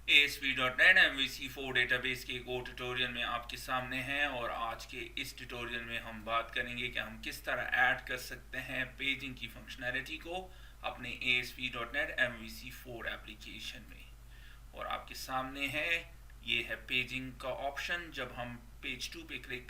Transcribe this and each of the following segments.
ASP.NET MVC4 database के एक और ट्यूटोरियल में आपके सामने हैं। और आज के इस ट्यूटोरियल में हम बात करेंगे कि हम किस तरह ऐड कर सकते हैं पेजिंग की फंक्शनैलिटी को अपने ASP.NET MVC4 एप्लीकेशन में। और आपके सामने है, ये है पेजिंग का ऑप्शन। जब हम पेज 2 पे क्लिक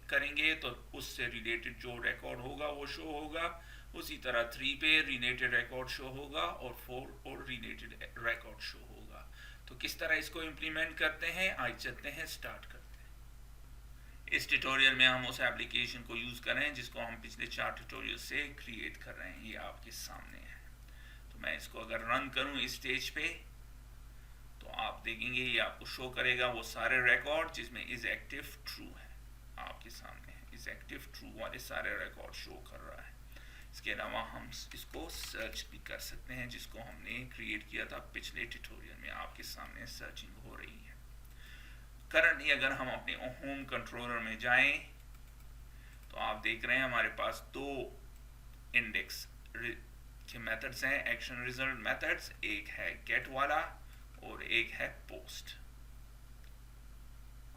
करेंगे तो उससे रिलेटेड जो रिकॉर्ड होगा वो शो होगा। उसी तरह 3 पे रिलेटेड रिकॉर्ड शो होगा और 4 और रिलेटेड रिकॉर्ड शो होगा। तो किस तरह इसको इम्प्लीमेंट करते हैं, आज चलते हैं, स्टार्ट करते हैं। इस ट्यूटोरियल में हम उस एप्लीकेशन को यूज़ कर रहे हैं जिसको हम पिछले 4 ट्यूटोरियल से क्रिएट कर रहे हैं। ये आपके सामने है। तो मैं इसको अगर रन करूं इस स्टेज पे तो आप देखेंगे ये आपको शो करेगा वो सारे रिकॉर्ड जिसमें इज एक्टिव ट्रू है। आपके सामने है, इज एक्टिव ट्रू वाले सारे रिकॉर्ड शो कर रहा है। इसके अलावा हम इसको सर्च भी कर सकते हैं, जिसको हमने क्रिएट किया था पिछले ट्यूटोरियल में। आपके सामने सर्चिंग हो रही है। करंटली अगर हम अपने होम कंट्रोलर में जाएं तो आप देख रहे हैं हमारे पास 2 इंडेक्स के मेथड्स हैं, एक्शन रिजल्ट मेथड्स। एक है गेट वाला और एक है पोस्ट।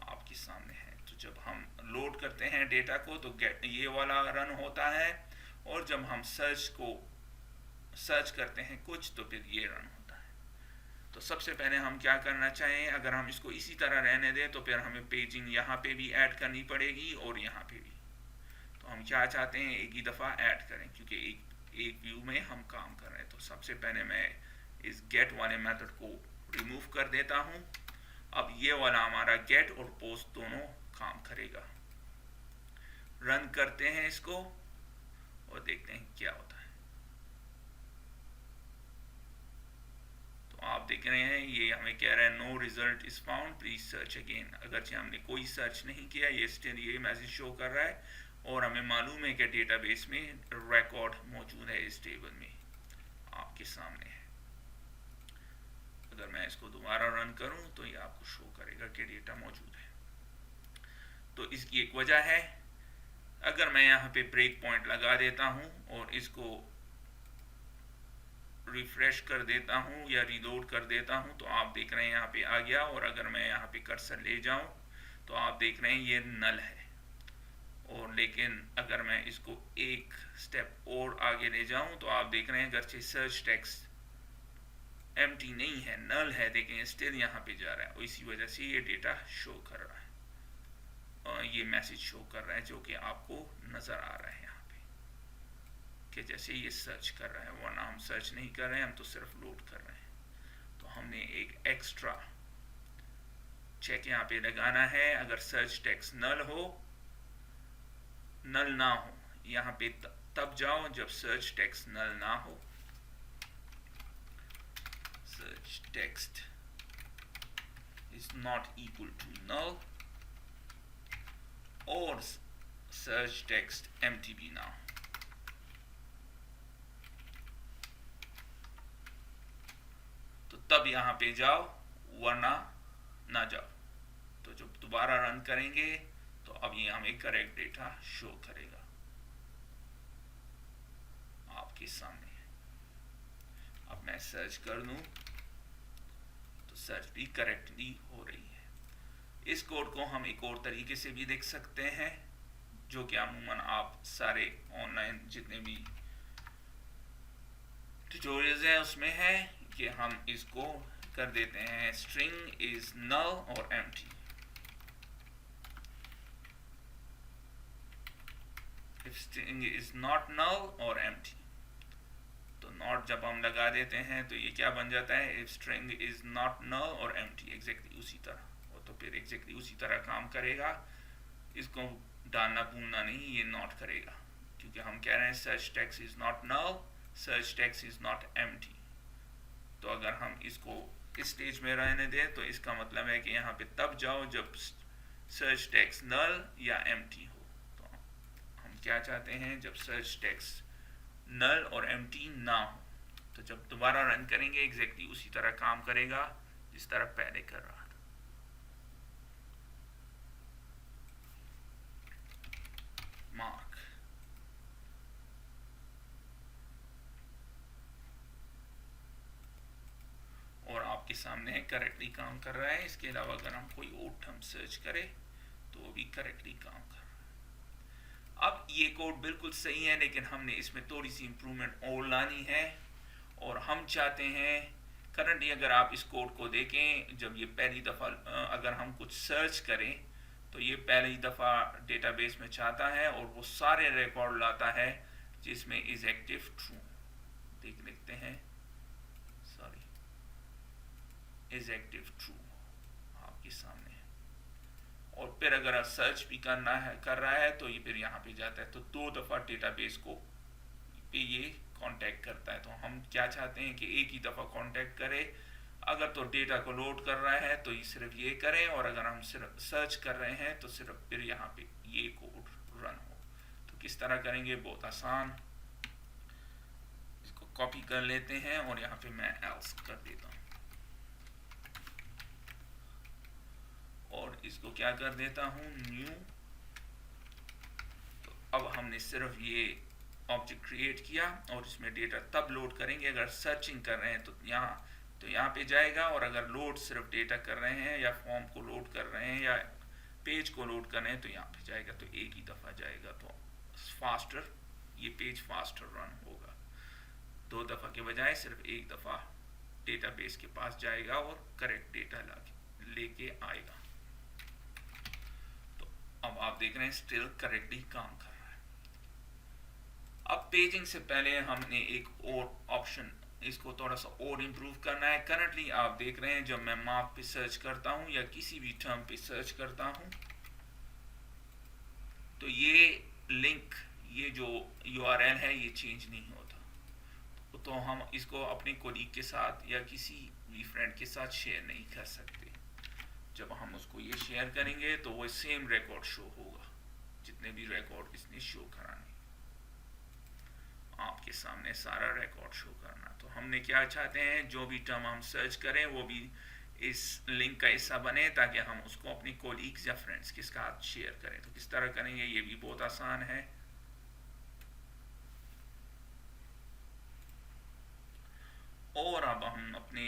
आपके सामने है। तो जब हम लोड करते हैं डेटा को तो गेट ये वाला रन होता है, और जब हम सर्च करते हैं कुछ तो फिर ये रन होता है। तो सबसे पहले हम क्या करना चाहें, अगर हम इसको इसी तरह रहने दें तो फिर हमें पेजिंग यहाँ पे भी ऐड करनी पड़ेगी और यहाँ पे भी। तो हम क्या चाहते हैं, एक ही दफ़ा ऐड करें, क्योंकि एक व्यू में हम काम कर रहे हैं। तो सबसे पहले मैं इस गेट वाले मेथड को रिमूव कर देता हूँ। अब ये वाला हमारा गेट और पोस्ट दोनों काम करेगा। रन करते हैं इसको और देखते हैं क्या होता है। तो आप देख रहे हैं ये हमें कह रहा है no result is found, please search again. अगरचे हमने कोई सर्च नहीं किया, ये स्टिल ये मैसेज शो कर रहा है। और हमें मालूम है कि डेटाबेस में रिकॉर्ड मौजूद है इस टेबल में। आपके सामने है। अगर मैं इसको दोबारा रन करूं तो ये आपको शो करेगा कि डेटा मौजूद है। तो इसकी एक वजह है, अगर मैं यहाँ पे ब्रेक पॉइंट लगा देता हूँ और इसको रिफ्रेश कर देता हूँ या रीलोड कर देता हूँ तो आप देख रहे हैं यहाँ पे आ गया। और अगर मैं यहाँ पे कर्सर ले जाऊँ तो आप देख रहे हैं ये नल है। और लेकिन अगर मैं इसको एक स्टेप और आगे ले जाऊँ तो आप देख रहे हैं अगरचे सर्च टेक्स्ट एम्प्टी नहीं है, नल है, लेकिन स्टिल यहाँ पे जा रहा है। और इसी वजह से ये डेटा शो कर रहा है, और ये मैसेज शो कर रहा है जो कि आपको नज़र आ रहा है यहाँ पे कि जैसे ये सर्च कर रहा है। वरना हम सर्च नहीं कर रहे हैं, हम तो सिर्फ लोड कर रहे हैं। तो हमने एक एक्स्ट्रा चेक यहाँ पे लगाना है। अगर सर्च टेक्स्ट नल हो, नल ना हो, यहाँ पे तब जाओ जब सर्च टेक्स्ट नल ना हो। Search text is not equal to null, or search text empty भी ना हो। तो तब यहाँ पे जाओ, वरना ना जाओ। तो जब दोबारा रन करेंगे तो अब ये हमें करेक्ट डेटा शो करेगा। आपके सामने है। अब मैं सर्च कर दूं तो सर्च भी करेक्टली हो रही है। इस कोड को हम एक और तरीके से भी देख सकते हैं, जो कि अमूमन आप सारे ऑनलाइन जितने भी ट्यूटोरियल्स हैं उसमें है, कि हम इसको कर देते हैं string is null or empty. If string is not null or empty, तो नॉट जब हम लगा देते हैं तो ये क्या बन जाता है, if string is not null or empty, exactly उसी तरह। और तो फिर एग्जैक्टली उसी तरह काम करेगा। इसको डालना भूलना नहीं, ये नॉट करेगा, क्योंकि हम कह रहे हैं search text is not null, search text is not empty. तो अगर हम इसको इस स्टेज में रहने दें तो इसका मतलब है कि यहाँ पे तब जाओ जब सर्च टेक्स्ट नल या एम्प्टी हो। तो हम क्या चाहते हैं, जब search text null or empty ना हो। तो जब दोबारा रन करेंगे एग्जैक्टली उसी तरह काम करेगा जिस तरह पहले कर रहा था। मार्क और आपके सामने करेक्टली काम कर रहा है। इसके अलावा अगर हम कोई और टर्म सर्च करें तो वो भी करेक्टली काम कर रहा है। अब ये कोड बिल्कुल सही है, लेकिन हमने इसमें थोड़ी सी इंप्रूवमेंट और लानी है। और हम चाहते हैं करंटली, अगर आप इस कोड को देखें, जब ये पहली दफ़ा अगर हम कुछ सर्च करें तो ये पहली दफ़ा डेटाबेस में चाहता है और वो सारे रिकॉर्ड लाता है जिसमें इज एक्टिव ट्रू। देख लेते हैं, सॉरी, इज एक्टिव ट्रू आपके सामने है। और फिर अगर सर्च भी करना है कर रहा है तो ये फिर यहाँ पे जाता है, तो 2 दफ़ा डेटाबेस को पे ये कांटेक्ट करता है। तो हम क्या चाहते हैं कि एक ही दफ़ा कांटेक्ट करे। अगर तो डेटा को लोड कर रहा है तो ये सिर्फ ये करें, और अगर हम सिर्फ सर्च कर रहे हैं तो सिर्फ फिर यहाँ पे ये कोड रन हो। तो किस तरह करेंगे, बहुत आसान। इसको कॉपी कर लेते हैं और यहाँ पे मैं एल्स कर देता हूँ और इसको क्या कर देता हूँ, न्यू। तो अब हमने सिर्फ ये ऑब्जेक्ट क्रिएट किया और इसमें डेटा तब लोड करेंगे अगर सर्चिंग कर रहे हैं तो यहाँ पे जाएगा, और अगर लोड सिर्फ डेटा कर रहे हैं या फॉर्म को लोड कर रहे हैं या पेज को लोड कर रहे हैं तो यहाँ पे जाएगा। तो एक ही दफ़ा जाएगा तो फास्टर, ये पेज फास्टर रन होगा। 2 दफ़ा के बजाय सिर्फ एक दफ़ा डेटाबेस के पास जाएगा और करेक्ट डेटा लेके आएगा। तो अब आप देख रहे हैं स्टिल करेक्टली काम कर रहा है। अब पेजिंग से पहले हमने एक और ऑप्शन, इसको थोड़ा सा और इम्प्रूव करना है। करंटली आप देख रहे हैं जब मैं मार्क पे सर्च करता हूँ या किसी भी टर्म पे सर्च करता हूँ तो ये लिंक, ये जो URL है ये चेंज नहीं होता। तो हम इसको अपने कोलीग के साथ या किसी भी फ्रेंड के साथ शेयर नहीं कर सकते। जब हम उसको ये शेयर करेंगे तो वो सेम रिकॉर्ड शो होगा, जितने भी रिकॉर्ड इसने शो कराने, आपके सामने सारा रिकॉर्ड शो करना। तो हमने क्या चाहते हैं, जो भी टर्म हम सर्च करें वो भी इस लिंक का हिस्सा बने ताकि हम उसको अपने कोलीग्स या फ्रेंड्स के साथ शेयर करें। तो किस तरह करेंगे, ये भी बहुत आसान है। और अब हम अपने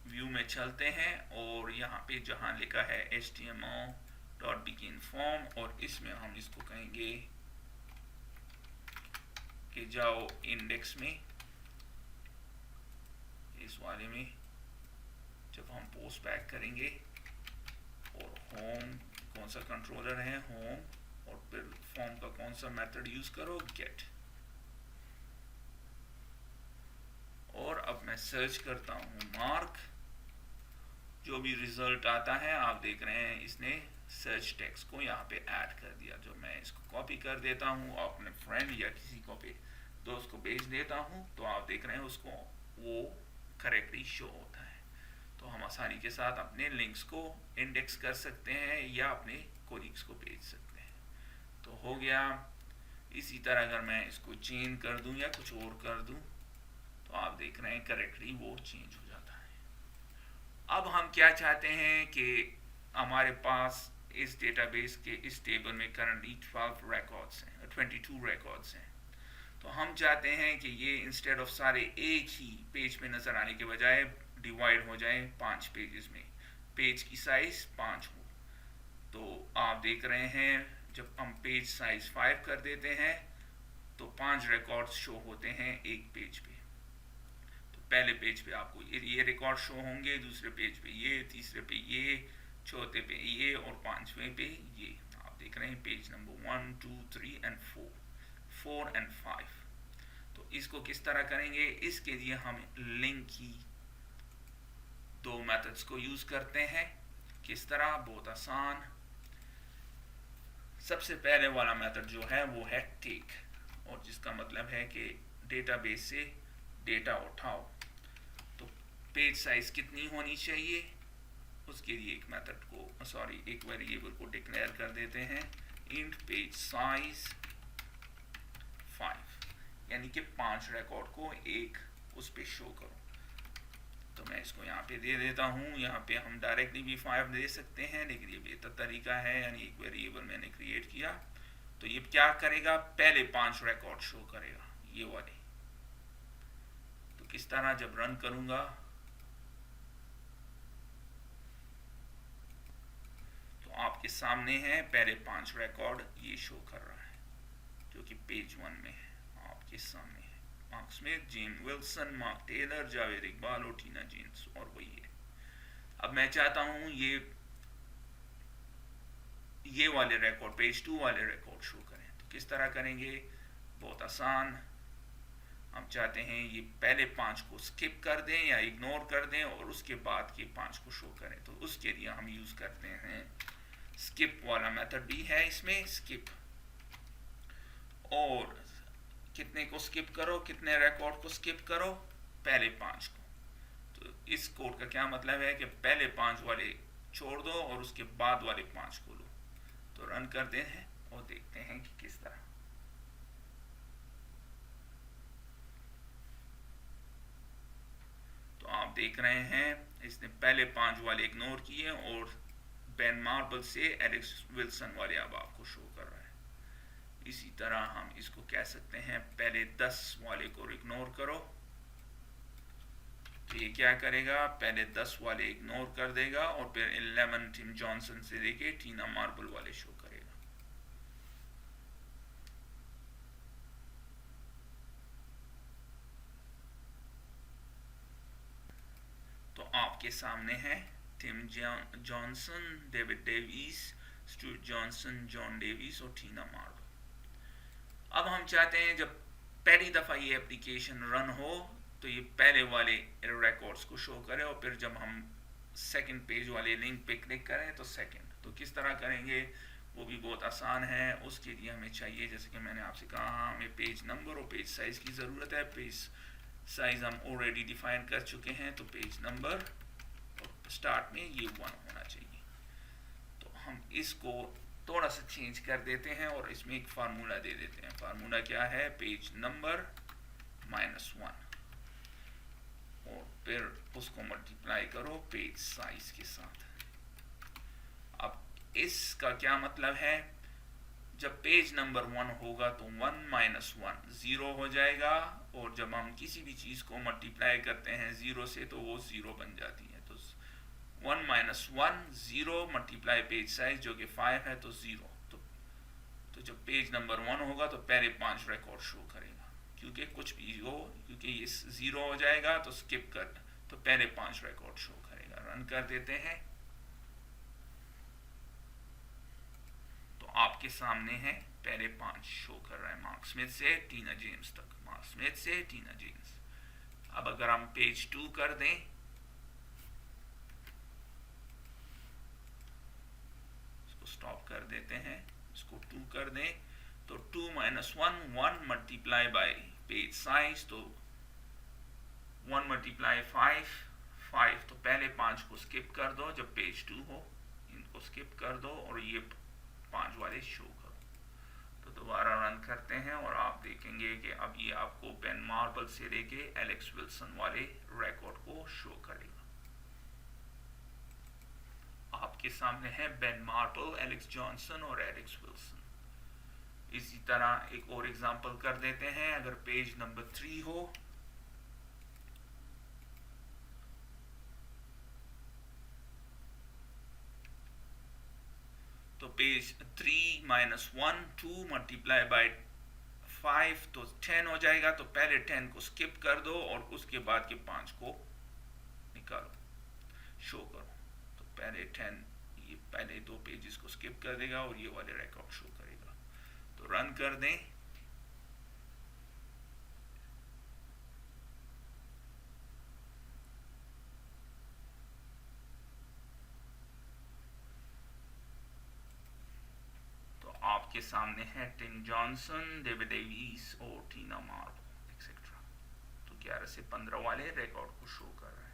व्यू में चलते हैं और यहाँ पे जहाँ लिखा है html.begin form, और इसमें हम इसको कहेंगे कि जाओ इंडेक्स में, इस वाले में जब हम पोस्ट बैक करेंगे और होम कौन सा कंट्रोलर है, होम, और फिर फॉर्म का कौन सा मेथड यूज करो, गेट। और अब मैं सर्च करता हूँ मार्क, जो भी रिजल्ट आता है आप देख रहे हैं इसने सर्च टेक्स्ट को यहाँ पे ऐड कर दिया। जो मैं इसको कॉपी कर देता हूँ अपने फ्रेंड या किसी को पे दोस्त को भेज देता हूँ तो आप देख रहे हैं उसको वो करेक्टली शो होता है। तो हम आसानी के साथ अपने लिंक्स को इंडेक्स कर सकते हैं या अपने कोलीग्स को भेज सकते हैं। तो हो गया। इसी तरह अगर मैं इसको चेंज कर दूं या कुछ और कर दूं तो आप देख रहे हैं करेक्टली वो चेंज हो जाता है। अब हम क्या चाहते हैं कि हमारे पास इस डेटाबेस के इस टेबल में करंटली 12 रिकॉर्ड्स हैं, 22 रिकॉर्ड्स हैं। तो हम चाहते हैं कि ये इंस्टेड ऑफ सारे एक ही पेज पे नज़र आने के बजाय डिवाइड हो जाए 5 पेजेस में, पेज की साइज 5 हो। तो आप देख रहे हैं जब हम पेज साइज 5 कर देते हैं तो 5 रिकॉर्ड्स शो होते हैं एक पेज पे। तो पहले पेज पे आपको ये रिकॉर्ड शो होंगे, दूसरे पेज पे ये, तीसरे पे ये, चौथे पे ये और 5वें पे ये। आप देख रहे हैं पेज नंबर 1, 2, 3 एंड 4 एंड 5। तो इसको किस तरह करेंगे, इसके लिए हम लिंक की 2 मेथड्स को यूज करते हैं। किस तरह, बहुत आसान। सबसे पहले वाला मेथड जो है वो है टेक, और जिसका मतलब है कि डेटाबेस से डेटा उठाओ। तो पेज साइज कितनी होनी चाहिए, उसके लिए एक मेथड को एक वेरिएबल को डिक्लेयर कर देते हैं इंट पेज साइज 5, यानी कि 5 रिकॉर्ड को एक उस पे शो करो। तो मैं इसको यहाँ पे दे देता हूँ। यहाँ पे हम डायरेक्टली भी 5 दे सकते हैं, लेकिन ये बेहतर तरीका है। यानी एक वेरिएबल मैंने क्रिएट किया तो ये क्या करेगा, पहले 5 रिकॉर्ड शो करेगा, ये वाले। तो किस तरह जब रन करूँगा आपके सामने है, पहले 5 रिकॉर्ड ये शो कर रहा है जो कि पेज 1 में है, आपके सामने है। Mark Smith, Jane Wilson, Mark Taylor, Javed Iqbal और टीना जेम्स, और वही है। अब मैं चाहता हूं ये वाले रिकॉर्ड, पेज 2 वाले रिकॉर्ड शो करें। तो किस तरह करेंगे? बहुत आसान। हम चाहते हैं ये पहले 5 को स्किप कर दें या इग्नोर कर दें और उसके बाद के 5 को शो करें। तो उसके लिए हम यूज करते हैं स्किप वाला मेथड भी है इसमें, स्किप। और कितने को स्किप करो, कितने रिकॉर्ड को स्किप करो? पहले 5 को। तो इस कोड का क्या मतलब है कि पहले 5 वाले छोड़ दो और उसके बाद वाले 5 को लो। तो रन करते हैं और देखते हैं कि किस तरह। तो आप देख रहे हैं इसने पहले 5 वाले इग्नोर किए और बेन मार्बल से एलेक्स विल्सन वाले अब आपको शो कर रहा है। इसी तरह हम इसको कह सकते हैं पहले 10 वाले को इग्नोर करो। तो ये क्या करेगा? पहले 10 वाले इग्नोर कर देगा और फिर 11 टिम जॉनसन से लेके टीना मार्बल वाले शो करेगा। तो आपके सामने है Tim Johnson, David Davis, Stuart Johnson, John Davis और टीना मार्बल। अब हम चाहते हैं जब पहली दफ़ा ये एप्लीकेशन रन हो तो ये पहले वाले रिकॉर्ड्स को शो करे और फिर जब हम सेकंड पेज वाले लिंक पे क्लिक करें तो सेकंड। तो किस तरह करेंगे वो भी बहुत आसान है। उसके लिए हमें चाहिए, जैसे कि मैंने आपसे कहा, हमें पेज नंबर और पेज साइज की ज़रूरत है। पेज साइज हम ऑलरेडी डिफाइन कर चुके हैं, तो पेज नंबर और स्टार्ट में ये 1 होना चाहिए। तो हम इसको थोड़ा सा चेंज कर देते हैं और इसमें एक फार्मूला दे देते हैं। फार्मूला क्या है? पेज नंबर -1 और फिर उसको मल्टीप्लाई करो पेज साइज के साथ। अब इसका क्या मतलब है? जब पेज नंबर 1 होगा तो 1 - 1 0 हो जाएगा, और जब हम किसी भी चीज को मल्टीप्लाई करते हैं 0 से तो वो 0 बन जाती है। तो 1 - 1 0 मल्टीप्लाई पेज साइज जो कि 5 है तो 0। तो जब पेज नंबर 1 होगा तो पहले 5 रिकॉर्ड शो करेगा, क्योंकि कुछ भी हो, क्योंकि ये 0 हो जाएगा तो स्किप कर, तो पहले 5 रिकॉर्ड शो करेगा। रन कर देते हैं तो आपके सामने है पहले 5 शो कर रहा है, मार्क स्मिथ से टीना जेम्स तक, मार्क स्मिथ से टीना जेम्स। अब अगर हम पेज 2 कर दें, इसको स्टॉप कर देते हैं, इसको 2 कर दें, तो 2 - 1 मल्टीप्लाई बाय पेज साइज, तो 1 मल्टीप्लाई 5 तो पहले 5 को स्किप कर दो जब पेज 2 हो, इनको स्किप कर दो और ये 5 वाले शो करो। तो दोबारा रन करते हैं और आप देखेंगे कि अब ये आपको बेन मार्बल से लेके एलेक्स विल्सन वाले रिकॉर्ड को शो करेगा। आपके सामने है बेन मार्बल, एलेक्स जॉनसन और एलेक्स विल्सन। इसी तरह एक और एग्जांपल कर देते हैं। अगर पेज नंबर 3 हो तो पेज 3 - 1 2 मल्टीप्लाई बाय 5 तो 10 हो जाएगा। तो पहले 10 को स्किप कर दो और उसके बाद के 5 को निकालो, शो करो। तो पहले 10, ये पहले 2 पेजेस को स्किप कर देगा और ये वाले रिकॉर्ड शो करेगा। तो रन कर दें, तो आपके सामने है टिम जॉनसन, डेविड डेविस और टीना मार्बल एक्सेट्रा। तो 11 से 15 वाले रिकॉर्ड को शो कर रहा है।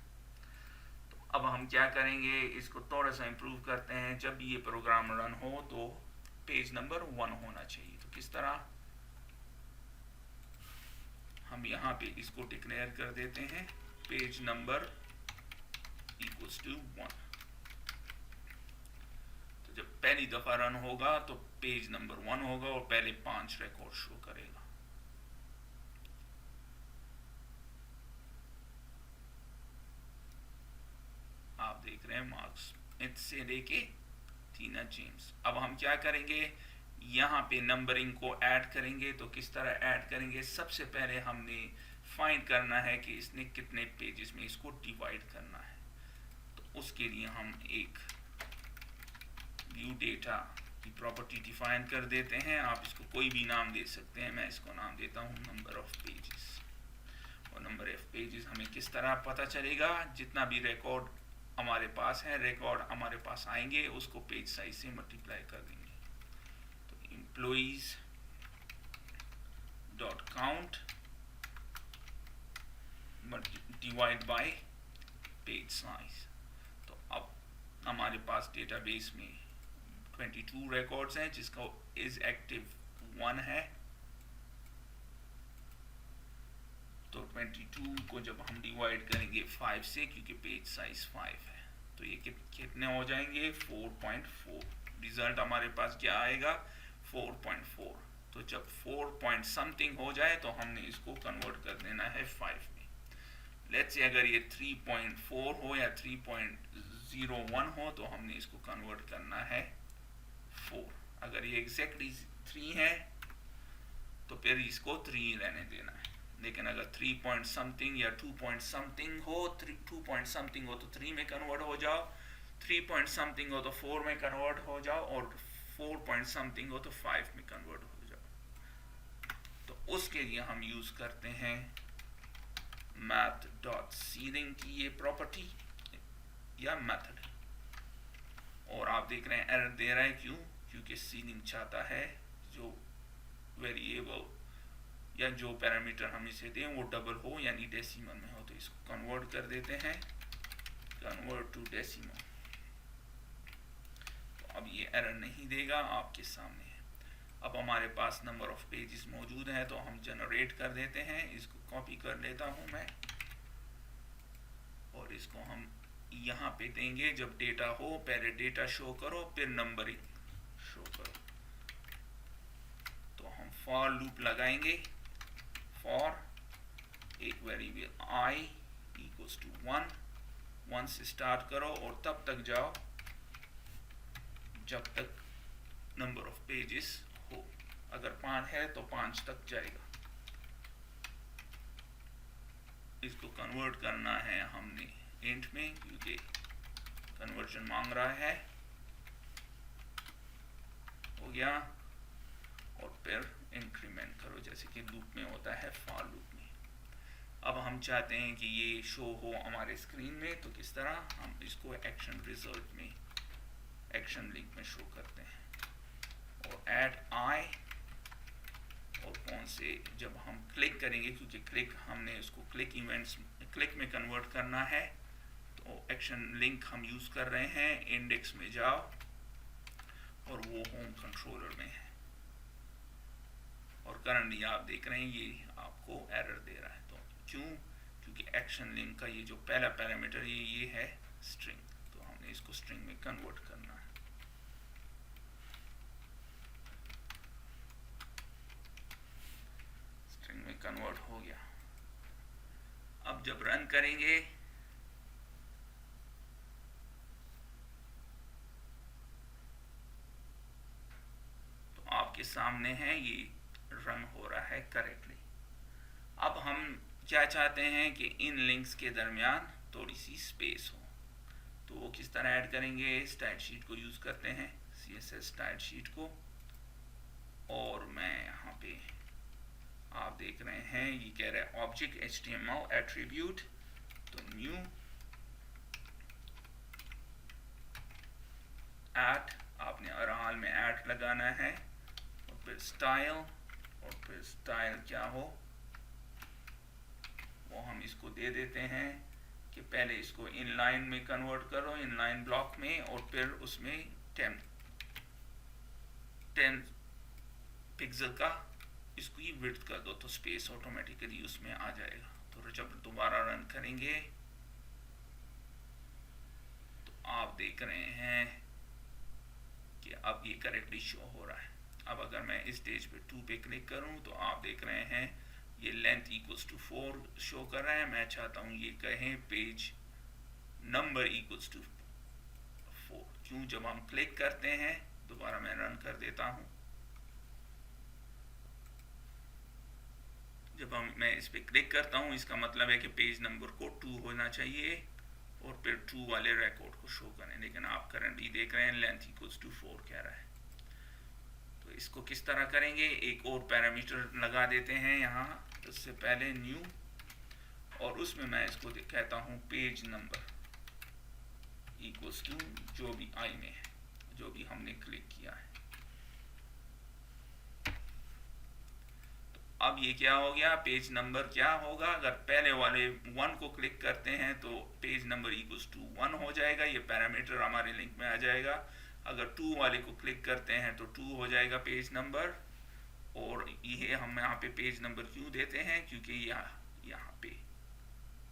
तो अब हम क्या करेंगे, इसको थोड़ा सा इंप्रूव करते हैं। जब ये प्रोग्राम रन हो तो पेज नंबर 1 होना चाहिए। तो किस तरह? हम यहाँ पे इसको डिक्लेयर कर देते हैं पेज नंबर इक्वल्स टू 1। तो जब पहली दफा रन होगा तो पेज नंबर 1 होगा और पहले 5 रिकॉर्ड शो करेगा। आप देख रहे हैं मार्क स्मिथ से लेके क्रिस्टीना जेम्स। अब हम क्या करेंगे, यहाँ पे नंबरिंग को ऐड करेंगे। तो किस तरह ऐड करेंगे, सबसे पहले हमने फाइंड करना है कि इसने कितने पेजेस में इसको डिवाइड करना है। तो उसके लिए हम एक व्यू डेटा की प्रॉपर्टी डिफाइन कर देते हैं। आप इसको कोई भी नाम दे सकते हैं, मैं इसको नाम देता हूँ नंबर ऑफ पेजेस। और नंबर ऑफ पेजेस हमें किस तरह पता चलेगा, जितना भी रिकॉर्ड हमारे पास है, रिकॉर्ड हमारे पास आएंगे उसको पेज साइज से मल्टीप्लाई कर देंगे। तो employees dot count divide by page size. तो अब हमारे पास डेटाबेस में 22 रिकॉर्ड्स हैं, जिसका इज एक्टिव 1 है। तो 22 को जब हम डिवाइड करेंगे 5 से, क्योंकि पेज साइज 5 है, तो ये कितने हो जाएंगे 4.4। रिजल्ट हमारे पास क्या आएगा 4.4। तो जब 4 पॉइंट समथिंग हो जाए तो हमने इसको कन्वर्ट कर देना है 5 में। लेट्स से अगर ये 3.4 हो या 3.01 हो तो हमने इसको कन्वर्ट करना है 4। अगर ये एग्जैक्टली 3 है तो फिर इसको 3 रहने देना है। लेकिन अगर 3 पॉइंट समथिंग या 2 पॉइंट समथिंग हो, 2 पॉइंट समथिंग हो तो 3 में कन्वर्ट हो जाओ, 3 पॉइंट समथिंग हो तो 4 में कन्वर्ट हो जाओ, और 4 पॉइंट समथिंग हो तो 5 में कन्वर्ट हो जाओ। तो उसके लिए हम यूज करते हैं math.seeding की ये प्रॉपर्टी या मेथड। और आप देख रहे हैं एरर दे रहा है, क्यों, क्योंकि सीडिंग चाहता है जो वेरिएबल या जो पैरामीटर हम इसे दें वो डबल हो, यानी डेसिमल में हो। तो इसको कन्वर्ट कर देते हैं, कन्वर्ट टू डेसिमल। तो अब ये एरर नहीं देगा, आपके सामने है। अब हमारे पास नंबर ऑफ पेजेस मौजूद हैं, तो हम जनरेट कर देते हैं। इसको कॉपी कर लेता हूं मैं, और इसको हम यहाँ पे देंगे। जब डेटा हो, पहले डेटा शो करो, फिर नंबरिंग शो करो। तो हम फॉर लूप लगाएंगे। फॉर एक वेरिएबल आई इक्वल्स टू 1 से स्टार्ट करो और तब तक जाओ जब तक नंबर ऑफ पेजेस हो। अगर 5 है तो 5 तक जाएगा। इसको कन्वर्ट करना है हमने इंट में, क्योंकि कन्वर्जन मांग रहा है। हो गया, और फिर इंक्रीमेंट करो जैसे कि लूप में होता है, फॉर लूप में। अब हम चाहते हैं कि ये शो हो हमारे स्क्रीन में, तो किस तरह हम इसको एक्शन रिजल्ट में, एक्शन लिंक में शो करते हैं। और ऐड आई, और कौन से, जब हम क्लिक करेंगे, क्योंकि क्लिक हमने इसको क्लिक इवेंट्स क्लिक में कन्वर्ट करना है, तो एक्शन लिंक हम यूज कर रहे हैं। इंडेक्स में जाओ और वो होम कंट्रोलर में है, और करंटली आप देख रहे हैं ये आपको एरर दे रहा है। तो क्यों, क्योंकि एक्शन लिंक का ये जो पहला पैरामीटर ये है स्ट्रिंग, तो हमने इसको स्ट्रिंग में कन्वर्ट करना है। स्ट्रिंग में कन्वर्ट हो गया। अब जब रन करेंगे तो आपके सामने है ये रन हो रहा है करेक्टली। अब हम क्या चाहते हैं कि इन लिंक्स के दरमियान थोड़ी सी स्पेस हो, तो वो किस तरह ऐड करेंगे, स्टाइल शीट को यूज करते हैं, CSS स्टाइल शीट को। और मैं यहाँ पे आप देख रहे हैं ये कह रहा है ऑब्जेक्ट HTML एट्रीब्यूट, तो न्यू ऐड, आपने अरहाल में ऐड लगाना है, और फिर स्टाइल, और फिर स्टाइल क्या हो वो हम इसको दे देते हैं कि पहले इसको इनलाइन में कन्वर्ट करो, इनलाइन ब्लॉक में, और फिर उसमें 10 पिक्सल का इसको ही विड्थ कर दो, तो स्पेस ऑटोमेटिकली उसमें आ जाएगा। तो जब दोबारा रन करेंगे तो आप देख रहे हैं कि अब ये करेक्टली शो हो रहा है। अब अगर मैं इस स्टेज पे 2 पे क्लिक करूं तो आप देख रहे हैं ये लेंथ इक्वल्स टू 4 शो कर रहा है। मैं चाहता हूं ये कहें पेज नंबर इक्वल्स टू 4, क्यों? जब हम क्लिक करते हैं, दोबारा मैं रन कर देता हूँ, जब मैं इस पर क्लिक करता हूँ इसका मतलब है कि पेज नंबर को 2 होना चाहिए और फिर 2 वाले रिकॉर्ड को शो करें, लेकिन आप करंटली देख रहे हैं लेंथ इक्वल्स टू 4 कह रहा है। तो इसको किस तरह करेंगे? एक और पैरामीटर लगा देते हैं यहाँ, उससे पहले न्यू, और उसमें मैं इसको कहता हूँ पेज नंबर इक्वल्स टू जो भी आई में है, जो भी हमने क्लिक किया है। अब ये क्या हो गया? पेज नंबर क्या होगा? अगर पहले वाले 1 को क्लिक करते हैं तो पेज नंबर इक्वल्स टू 1 हो जाएगा, ये पैरामीटर हमारे लिंक में आ जाएगा। अगर 2 वाले को क्लिक करते हैं तो 2 हो जाएगा पेज नंबर। और ये हम यहाँ पे पेज नंबर क्यों देते हैं? क्योंकि यहाँ पे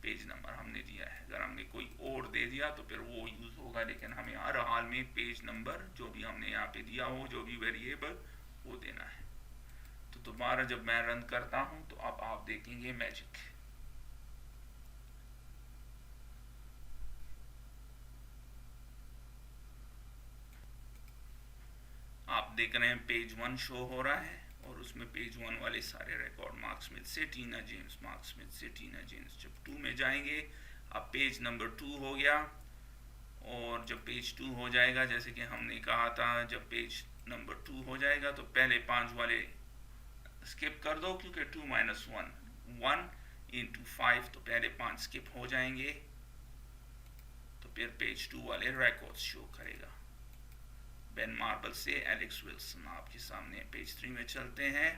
पेज नंबर हमने दिया है, अगर हमने कोई और दे दिया तो फिर वो यूज होगा, लेकिन हमें हर हाल में पेज नंबर जो भी हमने यहाँ पे दिया हो, जो भी वेरिएबल, वो देना है। तो दोबारा जब मैं रन करता हूं तो अब आप देखेंगे मैजिक। आप देख रहे हैं पेज 1 शो हो रहा है और उसमें पेज 1 वाले सारे रिकॉर्ड, मार्क स्मिथ से टीना जेम्स, मार्क स्मिथ से टीना जेम्स। जब 2 में जाएंगे, अब पेज नंबर 2 हो गया, और जब पेज 2 हो जाएगा, जैसे कि हमने कहा था, जब पेज नंबर 2 हो जाएगा तो पहले 5 वाले स्किप कर दो, क्योंकि 2 माइनस 1 इंटू 5, तो पहले 5 स्किप हो जाएंगे, तो फिर पेज 2 वाले रिकॉर्ड्स शो करेगा। बेन मार्बल से एलेक्स विल्सन आपके सामने। पेज 3 में चलते हैं,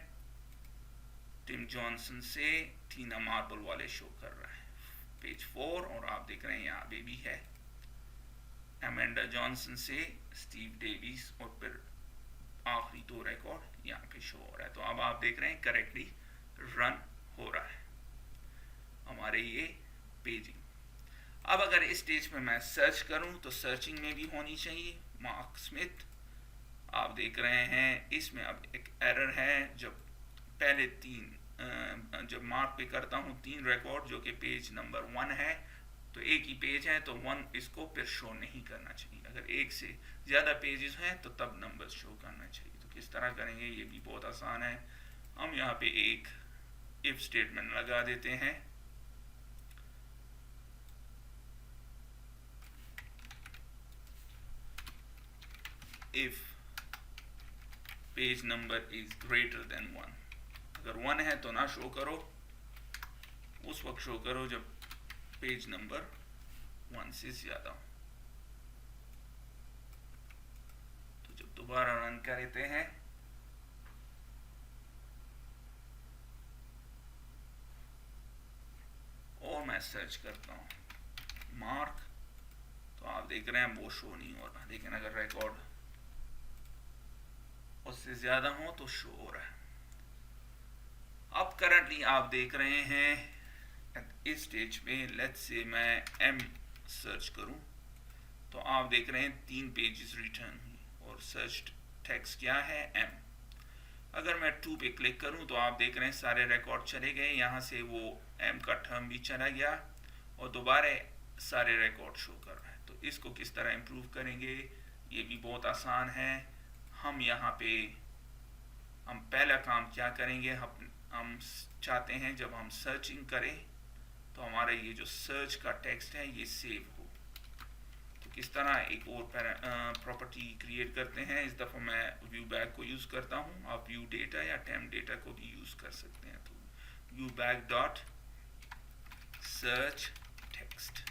टिम जॉनसन से टीना मार्बल वाले शो कर रहा है। पेज 4, और आप देख रहे हैं यहाँ बेबी है, एमेंडा जॉनसन से स्टीव डेविस, और फिर आखिरी 2 रिकॉर्ड यहाँ पे शो हो रहा है। तो अब आप देख रहे हैं करेक्टली रन हो रहा है हमारे ये पेजिंग। अब अगर इस स्टेज पे मैं सर्च करूं तो सर्चिंग में भी होनी चाहिए मार्क स्मिथ। आप देख रहे हैं इसमें अब एक एरर है, जब पहले 3 जब मार्क पे करता हूं 3 रिकॉर्ड जो कि पेज नंबर 1 है, तो एक ही पेज है तो 1 इसको फिर शो नहीं करना चाहिए। अगर एक से ज़्यादा पेजेस हैं तो तब नंबर शो करना चाहिए। तो किस तरह करेंगे? ये भी बहुत आसान है। हम यहाँ पे एक इफ स्टेटमेंट लगा देते हैं, if page number is greater than 1, अगर 1 है तो ना शो करो, उस वक्त शो करो जब पेज नंबर 1 से ज़्यादा हो। तो जब दोबारा रन करते हैं, और मैं सर्च करता हूँ मार्क, तो आप देख रहे हैं वो शो नहीं हो रहा, लेकिन अगर रिकॉर्ड उससे ज़्यादा हो तो शो हो रहा है। अब करंटली आप देख रहे हैं इस स्टेज पे, लेट्स से मैं एम सर्च करूं, तो आप देख रहे हैं 3 पेजेस रिटर्न हुई और सर्च टेक्स्ट क्या है? एम। अगर मैं 2 पे क्लिक करूं तो आप देख रहे हैं सारे रिकॉर्ड चले गए, यहाँ से वो एम का टर्म भी चला गया और दोबारा सारे रिकॉर्ड शो कर रहा है। तो इसको किस तरह इम्प्रूव करेंगे? ये भी बहुत आसान है। हम यहाँ पे हम पहला काम क्या करेंगे, हम चाहते हैं जब हम सर्चिंग करें तो हमारा ये जो सर्च का टेक्स्ट है ये सेव हो। तो किस तरह एक और प्रॉपर्टी क्रिएट करते हैं। इस दफ़ा मैं व्यू बैग को यूज़ करता हूँ, आप व्यू डेटा या टेम्प डेटा को भी यूज़ कर सकते हैं। तो view bag dot search text,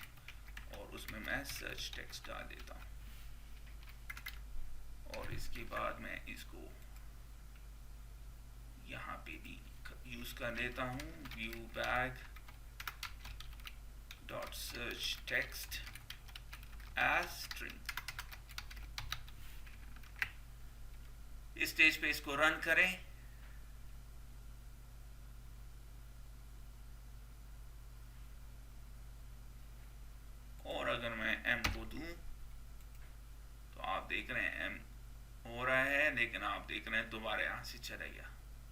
और उसमें मैं सर्च टेक्स्ट डाल देता हूँ, और इसके बाद मैं इसको यहाँ पे भी यूज़ कर लेता हूँ, view bag dot search text as string. इस स्टेज पे इसको रन करें, और अगर मैं एम को दूं तो आप देख रहे हैं एम हो रहा है, लेकिन आप देख रहे हैं दोबारा यहाँ से चला गया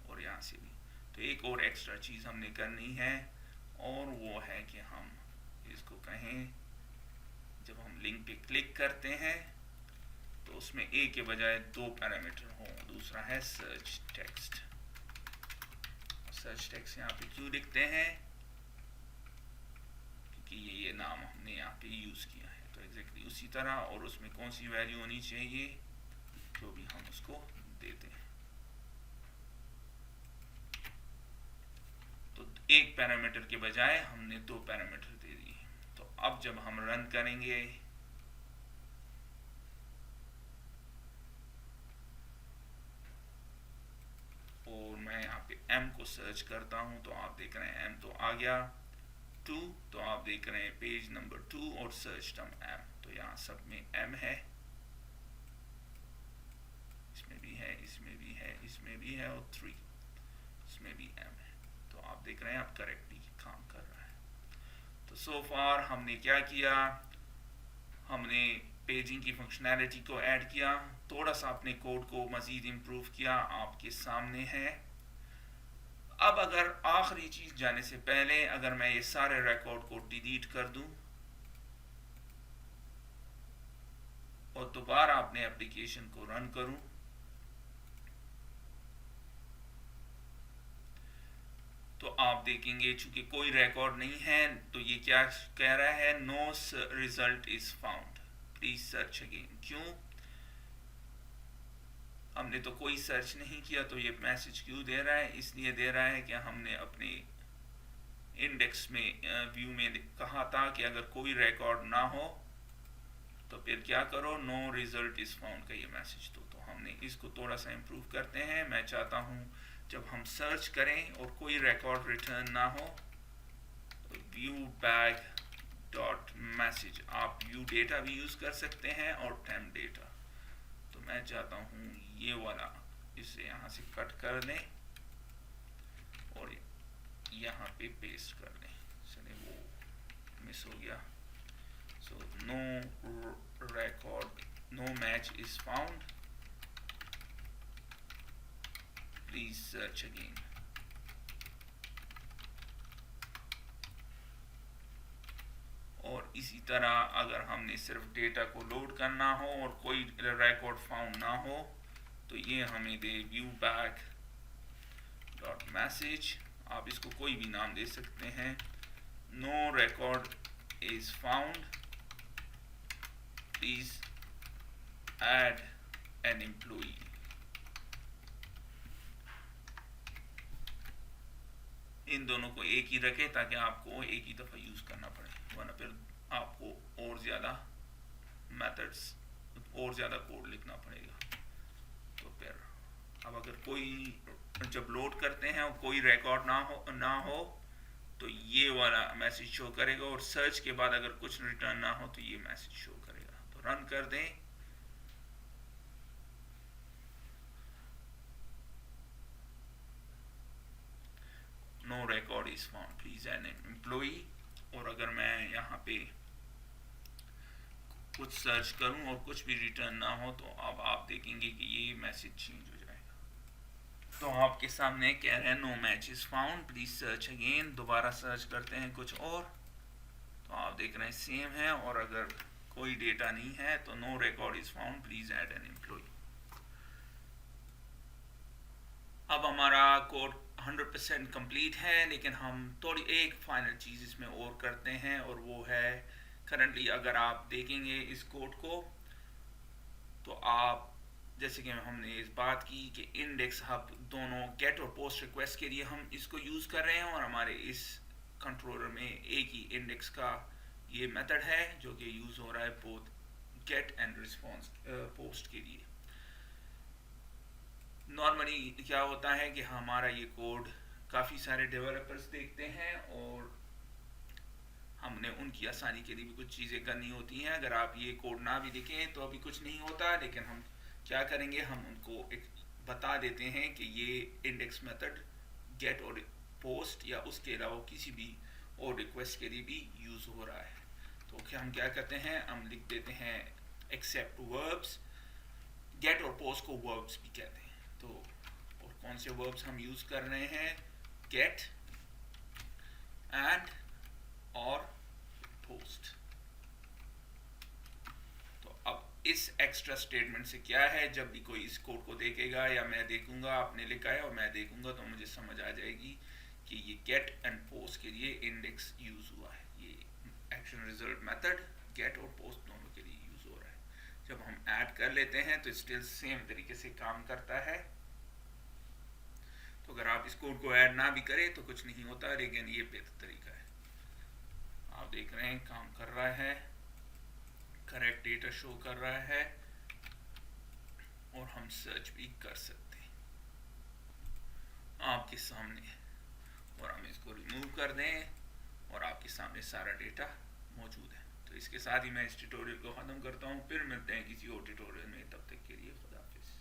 और यहाँ से भी। तो एक और एक्स्ट्रा चीज़ हमने करनी है, और वो है कि हम इसको कहें जब हम लिंक पे क्लिक करते हैं तो उसमें ए के बजाय 2 पैरामीटर हों। दूसरा है सर्च टेक्स्ट। सर्च टेक्स्ट यहाँ पे क्यों लिखते हैं, क्योंकि ये नाम हमने यहाँ पे यूज किया है। तो एग्जैक्टली उसी तरह, और उसमें कौन सी वैल्यू होनी चाहिए जो भी हम उसको देते हैं। तो एक पैरामीटर के बजाय हमने 2 पैरामीटर दे दिए। तो अब जब हम रन करेंगे और मैं यहाँ पे m को सर्च करता हूँ तो आप देख रहे हैं m तो आ गया 2, तो आप देख रहे हैं पेज नंबर 2 और सर्च टर्म m, तो यहाँ सब में m है, इसमें भी है, इसमें भी है, इसमें भी है, और 3 इसमें भी m है। तो आप देख रहे हैं आप करेक्टली काम कर रहा है। तो सो फार हमने क्या किया, हमने पेजिंग की फंक्शनैलिटी को ऐड किया, थोड़ा सा अपने कोड को मज़ीद इम्प्रूव किया, आपके सामने है। अब अगर आखिरी चीज़ जाने से पहले अगर मैं ये सारे रिकॉर्ड को डिलीट कर दूं और दोबारा अपने एप्लीकेशन को रन करूं, तो आप देखेंगे चूंकि कोई रिकॉर्ड नहीं है, तो ये क्या कह रहा है, no result is found, please search again. क्यों, हमने तो कोई सर्च नहीं किया, तो ये मैसेज क्यों दे रहा है, इसलिए दे रहा है कि हमने अपने इंडेक्स में व्यू में कहा था कि अगर कोई रिकॉर्ड ना हो तो फिर क्या करो, नो रिजल्ट इज फाउंड का ये मैसेज दो। तो हमने इसको थोड़ा सा इम्प्रूव करते हैं। मैं चाहता हूँ जब हम सर्च करें और कोई रिकॉर्ड रिटर्न ना हो, तो व्यू बैग डॉट मैसेज, आप व्यू डेटा भी यूज कर सकते हैं और टेम्प डेटा। तो मैं चाहता हूँ ये वाला, इसे यहाँ से कट कर दें और यहाँ पे पेस्ट कर दें। चलिए वो मिस हो गया। So no record, no match is found, please search again। और इसी तरह अगर हमने सिर्फ डेटा को लोड करना हो और कोई रिकॉर्ड फाउंड ना हो, तो ये हमें दे व्यू बैक डॉट मैसेज, आप इसको कोई भी नाम दे सकते हैं, no record is found, please add an employee. इन दोनों को एक ही रखें ताकि आपको एक ही दफ़ा यूज़ करना पड़े, वरना फिर आपको और ज़्यादा मेथड्स और ज़्यादा कोड लिखना पड़ेगा। तो फिर अब अगर कोई जब लोड करते हैं और कोई रिकॉर्ड ना हो तो ये वाला मैसेज शो करेगा, और सर्च के बाद अगर कुछ रिटर्न ना हो तो ये मैसेज शो करेगा। तो रन कर दें। No record is found, please an employee. और अगर मैं यहाँ पे कुछ सर्च करूं और कुछ भी रिटर्न ना हो, तो अब आप देखेंगे कि ये मैसेज चेंज हो जाएगा। तो आपके सामने कह रहे हैं no match is found, please search again. दोबारा सर्च करते हैं कुछ और, तो आप देख रहे हैं सेम है। और अगर कोई डेटा नहीं है तो no record is found, please add an employee. अब हमारा कोड 100% कंप्लीट है, लेकिन हम थोड़ी एक फाइनल चीज़ इसमें और करते हैं, और वो है करंटली अगर आप देखेंगे इस कोड को, तो आप जैसे कि हमने इस बात की कि इंडेक्स हब दोनों गेट और पोस्ट रिक्वेस्ट के लिए हम इसको यूज़ कर रहे हैं, और हमारे इस कंट्रोलर में एक ही इंडेक्स का ये मेथड है जो कि यूज़ हो रहा है both get and response post के लिए। नॉर्मली क्या होता है कि हमारा ये कोड काफ़ी सारे डेवलपर्स देखते हैं, और हमने उनकी आसानी के लिए भी कुछ चीज़ें करनी होती हैं। अगर आप ये कोड ना भी लिखें तो अभी कुछ नहीं होता, लेकिन हम क्या करेंगे, हम उनको एक बता देते हैं कि ये इंडेक्स मेथड गेट और पोस्ट या उसके अलावा किसी भी और रिक्वेस्ट के लिए भी यूज़ हो रहा है। तो हम क्या करते हैं, हम लिख देते हैं एक्सेप्ट वर्ब्स। गेट और पोस्ट को वर्ब्स भी कहते हैं। तो और कौन से वर्ब्स हम यूज़ कर रहे हैं, गेट एंड और पोस्ट। तो अब इस एक्स्ट्रा स्टेटमेंट से क्या है, जब भी कोई इस कोड को देखेगा या मैं देखूंगा, आपने लिखा है और मैं देखूंगा, तो मुझे समझ आ जाएगी कि ये गेट एंड पोस्ट के लिए इंडेक्स यूज हुआ है। ये एक्शन रिजल्ट मेथड गेट और पोस्ट दोनों के लिए यूज हो रहा है। जब हम ऐड कर लेते हैं तो स्टिल सेम तरीके से काम करता है। तो अगर आप इस कोड को ऐड ना भी करें तो कुछ नहीं होता, लेकिन ये बेहतर तरीका है। आप देख रहे हैं काम कर रहा है, करेक्ट डेटा शो कर रहा है और हम सर्च भी कर सकते हैं आपके सामने। और हम इसको रिमूव कर दें और आपके सामने सारा डेटा मौजूद है। तो इसके साथ ही मैं इस ट्यूटोरियल को ख़त्म करता हूँ। फिर मिलते हैं किसी और ट्यूटोरियल में, तब तक के लिए खुदा हाफिज़।